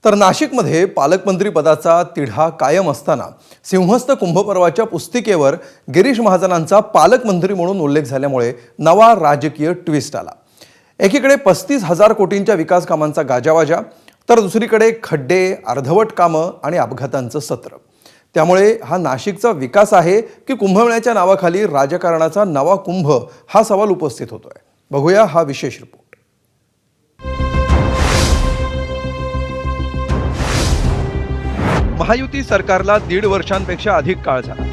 तर नाशिकमध्ये पालकमंत्री पदाचा तिढा कायम असताना सिंहस्थ कुंभपर्वाच्या पुस्तिकेवर गिरीश महाजनांचा पालकमंत्री म्हणून उल्लेख झाल्यामुळे नवा राजकीय ट्विस्ट आला। एकीकडे 35,000 कोटींच्या विकास कामांचा गाजावाजा, तर दुसरीकडे खड्डे, अर्धवट कामं आणि अपघातांचं सत्र। त्यामुळे हा नाशिकचा विकास आहे की कुंभमेळ्याच्या नावाखाली राजकारणाचा नवा कुंभ, हा सवाल उपस्थित होतोय। बघूया हा विशेष रिपोर्ट। महायुती सरकारला 1.5 वर्षांपेक्षा अधिक काळ झाला।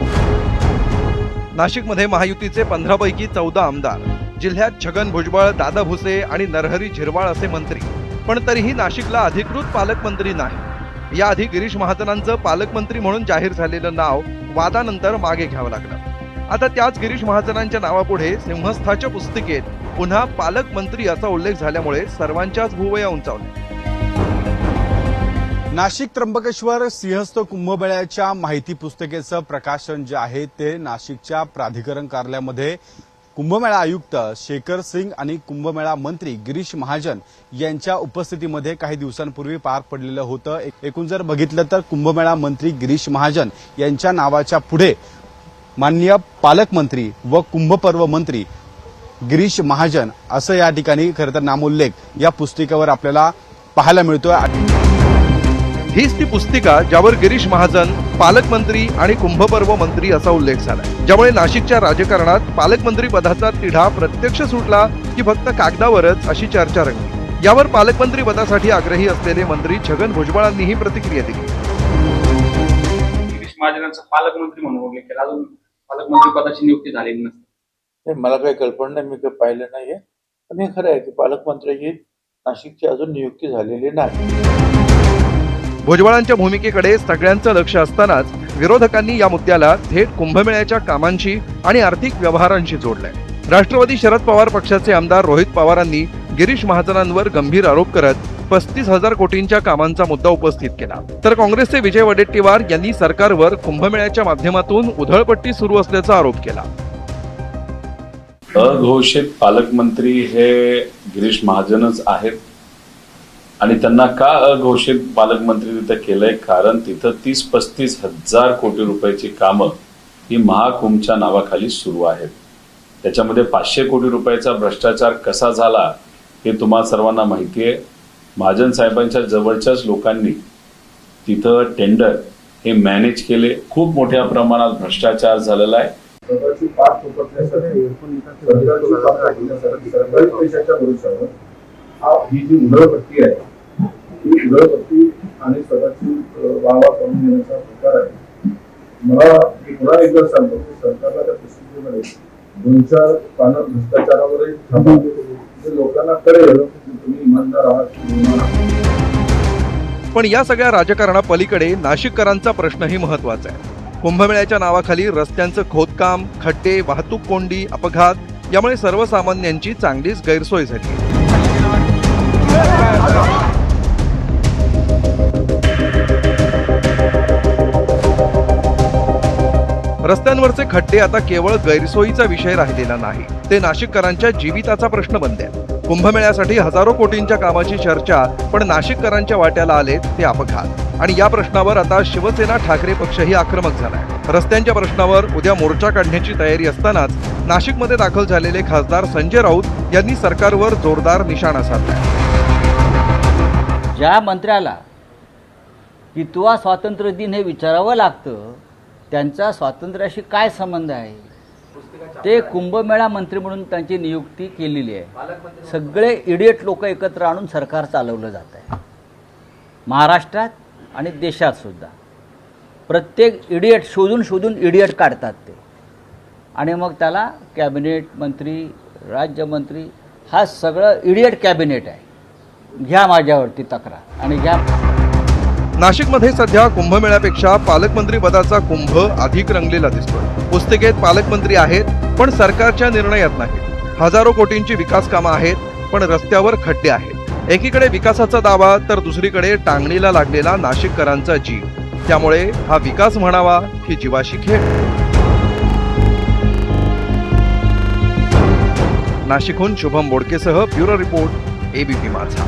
नाशिकमध्ये महायुतीचे 15 पैकी 14 आमदार, जिल्ह्यात छगन भुजबळ, दादा भुसे आणि नरहरी झिरवाळ असे मंत्री, पण तरीही नाशिकला अधिकृत पालकमंत्री नाही। याआधी गिरीश महाजनांचं पालकमंत्री म्हणून जाहीर झालेलं नाव वादानंतर मागे घ्यावं लागलं। आता त्याच गिरीश महाजनांच्या नावापुढे सिंहस्थाच्या पुस्तिकेत पुन्हा पालकमंत्री असा उल्लेख झाल्यामुळे सर्वांच्याच भुवया उंचावल्या। नाशिक त्र्यंबकेश्वर सिंहस्थ कुंभमेळ्याच्या माहिती पुस्तिकेचं प्रकाशन जे आहे ते नाशिकच्या प्राधिकरण कार्यालयामध्ये कुंभमेळा आयुक्त शेखर सिंग आणि कुंभमेळा मंत्री गिरीश महाजन यांच्या उपस्थितीमध्ये काही दिवसांपूर्वी पार पडलेलं होतं। एकूण जर बघितलं तर कुंभमेळा मंत्री गिरीश महाजन यांच्या नावाच्या पुढे माननीय पालकमंत्री व कुंभपर्व मंत्री गिरीश महाजन असं या ठिकाणी खरं तर नामोल्लेख या पुस्तिकेवर आपल्याला पाहायला मिळतोय। हीच ती पुस्तिका ज्यावर गिरीश महाजन पालकमंत्री आणि कुंभपर्व मंत्री असा उल्लेख झालाय, ज्यामुळे नाशिकच्या राजकारणात पालकमंत्री पदाचा तिढा प्रत्यक्ष सुटला की फक्त कागदावरच, अशी चर्चा रंगली। यावर पालकमंत्री पदासाठी आग्रही असलेले मंत्री छगन भुजबळांनीही प्रतिक्रिया दिली। गिरीश महाजनांचा पालकमंत्री म्हणून उल्लेख केला, अजून पालकमंत्री पदाची नियुक्ती झालेली नसते। मला काही कल्पना नाही, मी काही पाहिलं नाहीये, पण हे खरं आहे की पालकमंत्र्याची नाशिकची अजून नियुक्ती झालेली नाही। भुजबळांच्या भूमिकेकडे सगळ्यांचं लक्ष असतानाच विरोधकांनी या मुद्द्याला थेट कुंभमेळ्याच्या कामांशी आणि आर्थिक व्यवहारांशी जोडलंय। राष्ट्रवादी शरद पवार पक्षाचे आमदार रोहित पवारांनी गिरीश महाजनांवर गंभीर आरोप करत 35,000 कोटींच्या कामांचा मुद्दा उपस्थित केला, तर काँग्रेसचे विजय वडेट्टीवार यांनी सरकारवर कुंभमेळ्याच्या माध्यमातून उधळपट्टी सुरू असल्याचा आरोप केला। अघोषित पालकमंत्री हे गिरीश महाजनच आहेत आणि त्यांना का अघोषित पालकमंत्री तिथं केलंय, कारण तिथं 30-35 हजार कोटी रुपयाची कामं ही महाकुंभच्या नावाखाली सुरू आहेत। त्याच्यामध्ये 500 कोटी रुपयाचा भ्रष्टाचार कसा झाला हे तुम्हा सर्वांना माहिती आहे। महाजन साहेबांच्या जवळच्याच लोकांनी तिथं टेंडर हे मॅनेज केले, खूप मोठ्या प्रमाणात भ्रष्टाचार झालेला आहे। ही जी उधळपट्टी आहे, ही उधळपट्टी आणि स्वतःची वाहवा करून घेण्याचा प्रकार आहे। मला मी पुन्हा एकदा सांगतो की सरकारला त्या पुस्तिकेमध्ये 2-4 पानं भ्रष्टाचारावरही थांबा, जे लोकांना कळेल की तुम्ही इमानदार आहात। पण या सगळ्या राजकारणापलीकडे नाशिककरांचा प्रश्नही महत्वाचा आहे। कुंभमेळ्याच्या नावाखाली रस्त्यांचं खोदकाम, खड्डे, वाहतूक कोंडी, अपघात यामुळे सर्वसामान्यांची चांगलीच गैरसोय झाली। रस्त्यांवरचे खड्डे आता केवळ गैरसोयीचा विषय राहिलेला नाही, ते नाशिककरांच्या जीविताचा प्रश्न बनले। कुंभमेळ्यासाठी हजारो कोटींच्या कामाची चर्चा, पण नाशिककरांच्या वाट्याला आले ते अपघात। आणि या प्रश्नावर आता शिवसेना ठाकरे पक्षही आक्रमक झालाय। रस्त्यांच्या प्रश्नावर उद्या मोर्चा काढण्याची तयारी असतानाच नाशिकमध्ये दाखल झालेले खासदार संजय राऊत यांनी सरकारवर जोरदार निशाणा साधलाय। ज्या मंत्र्याला कितवा स्वातंत्र्य दिन हे विचारावं लागतं, त्यांचा स्वातंत्र्याशी काय संबंध आहे? ते कुंभमेळा मंत्री म्हणून त्यांची नियुक्ती केलेली आहे। सगळे इडियट लोक एकत्र आणून सरकार चालवलं जात आहे, महाराष्ट्रात आणि देशात सुद्धा। प्रत्येक इडियट शोधून इडियट काढतात ते, आणि मग त्याला कॅबिनेट मंत्री, राज्यमंत्री, हा सगळं इडियट कॅबिनेट आहे। घ्या माझ्यावरती तक्रार आणि घ्या। नाशिकमध्ये सध्या कुंभमेळ्यापेक्षा पालकमंत्री पदाचा कुंभ अधिक रंगलेला दिसतोय। पुस्तिकेत पालकमंत्री आहेत, पण सरकारच्या निर्णयात नाही। हजारो कोटींची विकास कामं आहेत, पण रस्त्यावर खड्डे आहेत। एकीकडे विकासाचा दावा, तर दुसरीकडे टांगणीला लागलेला नाशिककरांचा जीव। त्यामुळे हा विकास म्हणावा की जीवाशी खेळ। नाशिकहून शुभम बोडकेसह ब्युरो रिपोर्ट, एबीपी माझा।